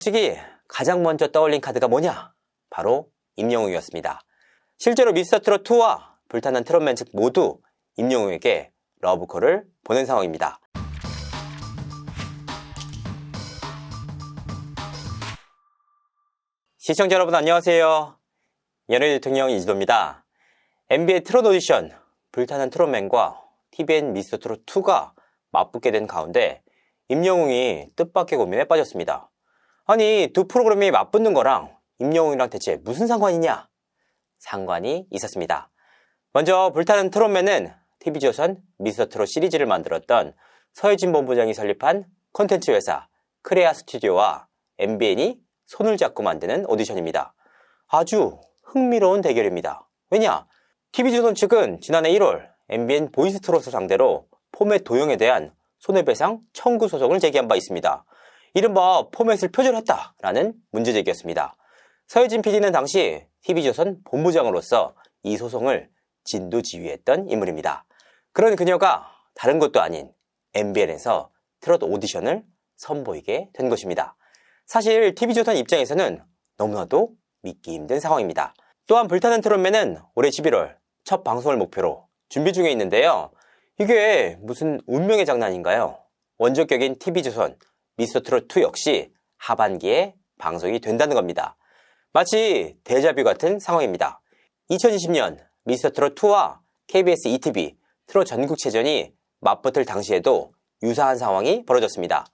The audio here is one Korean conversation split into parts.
솔직히 가장 먼저 떠올린 카드가 뭐냐? 바로 임영웅이었습니다. 실제로 미스터트롯2와 불타는 트롯맨 측 모두 임영웅에게 러브콜을 보낸 상황입니다. 시청자 여러분 안녕하세요. 연예인 대통령 이지도입니다. NBA 트롯 오디션 불타는 트롯맨과 TVN 미스터트롯2가 맞붙게 된 가운데 임영웅이 뜻밖의 고민에 빠졌습니다. 아니, 두 프로그램이 맞붙는 거랑 임영웅이랑 대체 무슨 상관이냐? 상관이 있었습니다. 먼저 불타는 트롯맨은 TV조선 미스터트롯 시리즈를 만들었던 서혜진 본부장이 설립한 콘텐츠 회사 크레아 스튜디오와 MBN이 손을 잡고 만드는 오디션입니다. 아주 흥미로운 대결입니다. 왜냐? TV조선 측은 지난해 1월 MBN 보이스트롯을 상대로 포맷 도용에 대한 손해배상 청구 소송을 제기한 바 있습니다. 이른바 포맷을 표절했다라는 문제제기였습니다. 서혜진 PD는 당시 TV조선 본부장으로서 이 소송을 진두지휘했던 인물입니다. 그런 그녀가 다른 것도 아닌 MBN에서 트롯 오디션을 선보이게 된 것입니다. 사실 TV조선 입장에서는 너무나도 믿기 힘든 상황입니다. 또한 불타는 트롯맨은 올해 11월 첫 방송을 목표로 준비 중에 있는데요. 이게 무슨 운명의 장난인가요? 원조격인 TV조선 미스터트롯2 역시 하반기에 방송이 된다는 겁니다. 마치 데자뷰 같은 상황입니다. 2020년 미스터트롯2와 KBS ETV 트롯 전국체전이 맞붙을 당시에도 유사한 상황이 벌어졌습니다.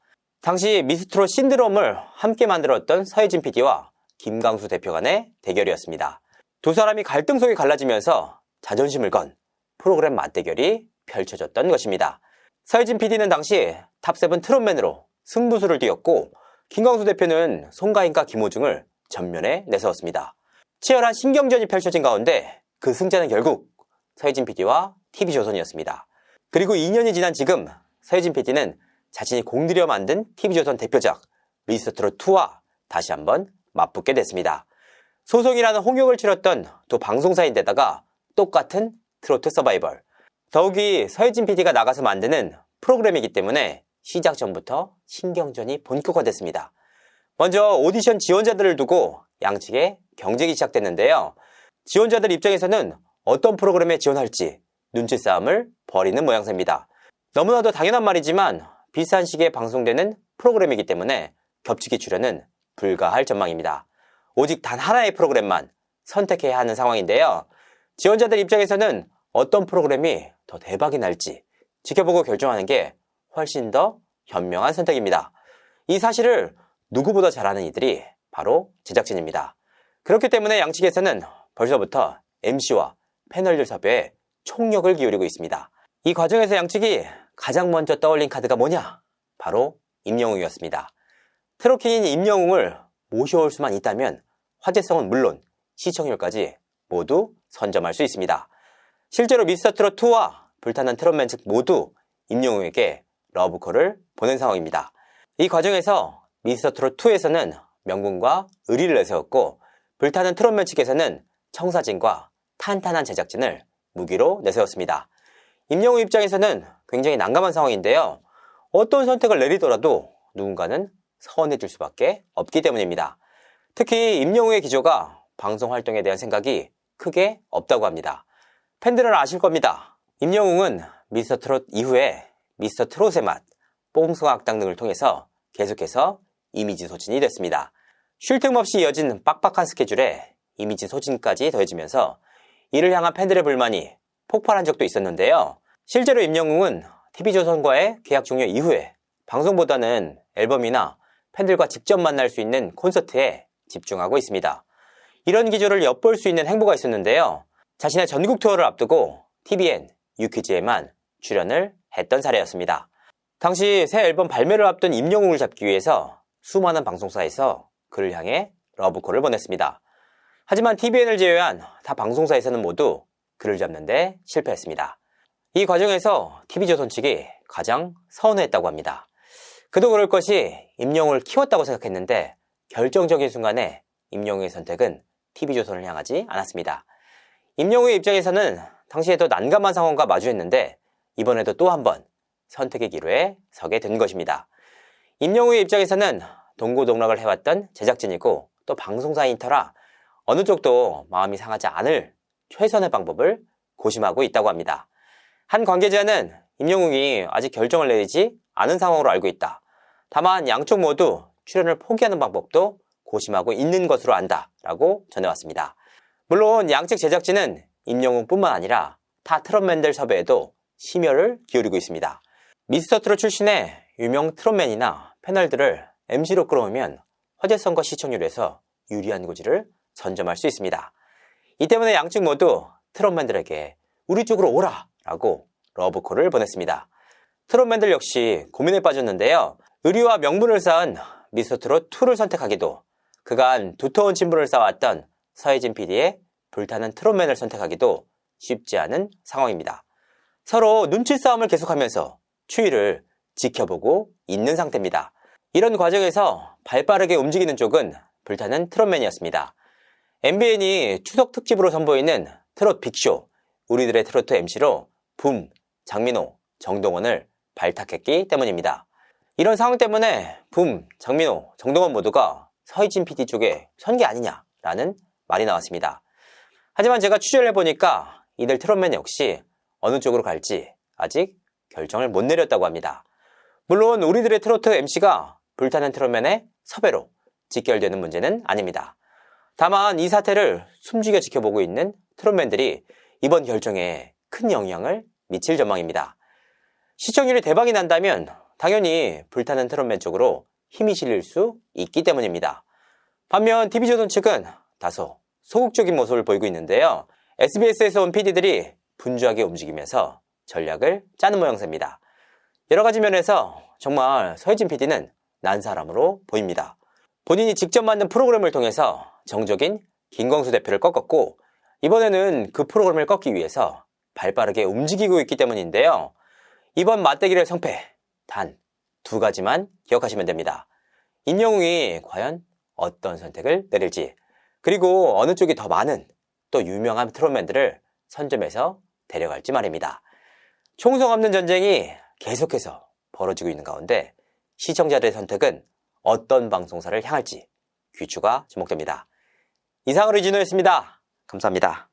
당시 미스트롯 신드롬을 함께 만들었던 서혜진 PD와 김강수 대표 간의 대결이었습니다. 두 사람이 갈등 속에 갈라지면서 자존심을 건 프로그램 맞대결이 펼쳐졌던 것입니다. 서혜진 PD는 당시 탑7 트롯맨으로 승부수를 띄웠고 김광수 대표는 송가인과 김호중을 전면에 내세웠습니다. 치열한 신경전이 펼쳐진 가운데 그 승자는 결국 서혜진 PD와 TV조선이었습니다. 그리고 2년이 지난 지금 서혜진 PD는 자신이 공들여 만든 TV조선 대표작 미스터트롯2와 다시 한번 맞붙게 됐습니다. 소송이라는 홍역을 치렀던 두 방송사인데다가 똑같은 트로트 서바이벌. 더욱이 서혜진 PD가 나가서 만드는 프로그램이기 때문에 시작 전부터 신경전이 본격화됐습니다. 먼저 오디션 지원자들을 두고 양측의 경쟁이 시작됐는데요. 지원자들 입장에서는 어떤 프로그램에 지원할지 눈치 싸움을 벌이는 모양새입니다. 너무나도 당연한 말이지만 비슷한 시기에 방송되는 프로그램이기 때문에 겹치기 출연은 불가할 전망입니다. 오직 단 하나의 프로그램만 선택해야 하는 상황인데요. 지원자들 입장에서는 어떤 프로그램이 더 대박이 날지 지켜보고 결정하는 게 훨씬 더 현명한 선택입니다. 이 사실을 누구보다 잘 아는 이들이 바로 제작진입니다. 그렇기 때문에 양측에서는 벌써부터 MC와 패널들 섭외에 총력을 기울이고 있습니다. 이 과정에서 양측이 가장 먼저 떠올린 카드가 뭐냐? 바로 임영웅이었습니다. 트롯킹인 임영웅을 모셔올 수만 있다면 화제성은 물론 시청률까지 모두 선점할 수 있습니다. 실제로 미스터트롯2와 불타는 트롯맨 측 모두 임영웅에게 러브콜을 보낸 상황입니다. 이 과정에서 미스터트롯2에서는 명분과 의리를 내세웠고 불타는 트롯맨 측에서는 청사진과 탄탄한 제작진을 무기로 내세웠습니다. 임영웅 입장에서는 굉장히 난감한 상황인데요. 어떤 선택을 내리더라도 누군가는 서운해질 수밖에 없기 때문입니다. 특히 임영웅의 기조가 방송 활동에 대한 생각이 크게 없다고 합니다. 팬들은 아실 겁니다. 임영웅은 미스터트롯 이후에 미스터트롯의 맛, 뽕숭아 악당 등을 통해서 계속해서 이미지 소진이 됐습니다. 쉴 틈 없이 이어진 빡빡한 스케줄에 이미지 소진까지 더해지면서 이를 향한 팬들의 불만이 폭발한 적도 있었는데요. 실제로 임영웅은 TV조선과의 계약 종료 이후에 방송보다는 앨범이나 팬들과 직접 만날 수 있는 콘서트에 집중하고 있습니다. 이런 기조를 엿볼 수 있는 행보가 있었는데요. 자신의 전국 투어를 앞두고 TVN, 유퀴즈에만 출연을 했던 사례였습니다. 당시 새 앨범 발매를 앞둔 임영웅을 잡기 위해서 수많은 방송사에서 그를 향해 러브콜을 보냈습니다. 하지만 TVN을 제외한 타 방송사에서는 모두 그를 잡는데 실패했습니다. 이 과정에서 TV조선 측이 가장 서운했다고 합니다. 그도 그럴 것이 임영웅을 키웠다고 생각했는데 결정적인 순간에 임영웅의 선택은 TV조선을 향하지 않았습니다. 임영웅의 입장에서는 당시에도 난감한 상황과 마주했는데 이번에도 또 한 번 선택의 기로에 서게 된 것입니다. 임영웅의 입장에서는 동고동락을 해왔던 제작진이고 또 방송사인 터라 어느 쪽도 마음이 상하지 않을 최선의 방법을 고심하고 있다고 합니다. 한 관계자는 임영웅이 아직 결정을 내리지 않은 상황으로 알고 있다. 다만 양쪽 모두 출연을 포기하는 방법도 고심하고 있는 것으로 안다 라고 전해왔습니다. 물론 양측 제작진은 임영웅뿐만 아니라 타 트롯맨들 섭외에도 심혈을 기울이고 있습니다. 미스터트롯 출신의 유명 트롯맨이나 패널들을 MC로 끌어오면 화제성과 시청률에서 유리한 고지를 선점할 수 있습니다. 이 때문에 양측 모두 트롯맨들에게 우리 쪽으로 오라 라고 러브콜을 보냈습니다. 트롯맨들 역시 고민에 빠졌는데요. 의리와 명분을 쌓은 미스터트롯2를 선택하기도, 그간 두터운 친분을 쌓아왔던 서혜진 PD의 불타는 트롯맨을 선택하기도 쉽지 않은 상황입니다. 서로 눈치 싸움을 계속하면서 추이를 지켜보고 있는 상태입니다. 이런 과정에서 발빠르게 움직이는 쪽은 불타는 트롯맨이었습니다. MBN이 추석 특집으로 선보이는 트롯 빅쇼 우리들의 트로트 MC로 붐, 장민호, 정동원을 발탁했기 때문입니다. 이런 상황 때문에 붐, 장민호, 정동원 모두가 서희진 PD 쪽에 선 게 아니냐라는 말이 나왔습니다. 하지만 제가 취재를 해보니까 이들 트롯맨 역시 어느 쪽으로 갈지 아직 결정을 못 내렸다고 합니다. 물론 우리들의 트로트 MC가 불타는 트롯맨의 섭외로 직결되는 문제는 아닙니다. 다만 이 사태를 숨죽여 지켜보고 있는 트롯맨들이 이번 결정에 큰 영향을 미칠 전망입니다. 시청률이 대박이 난다면 당연히 불타는 트롯맨 쪽으로 힘이 실릴 수 있기 때문입니다. 반면 TV조선 측은 다소 소극적인 모습을 보이고 있는데요. SBS에서 온 PD들이 분주하게 움직이면서 전략을 짜는 모양새입니다. 여러 가지 면에서 정말 서혜진 PD는 난 사람으로 보입니다. 본인이 직접 만든 프로그램을 통해서 정적인 김광수 대표를 꺾었고 이번에는 그 프로그램을 꺾기 위해서 발빠르게 움직이고 있기 때문인데요. 이번 맞대결의 성패 단 두 가지만 기억하시면 됩니다. 임영웅이 과연 어떤 선택을 내릴지, 그리고 어느 쪽이 더 많은 또 유명한 트롯맨들을 선점해서 데려갈지 말입니다. 총성 없는 전쟁이 계속해서 벌어지고 있는 가운데 시청자들의 선택은 어떤 방송사를 향할지 귀추가 주목됩니다. 이상으로 이진호였습니다. 감사합니다.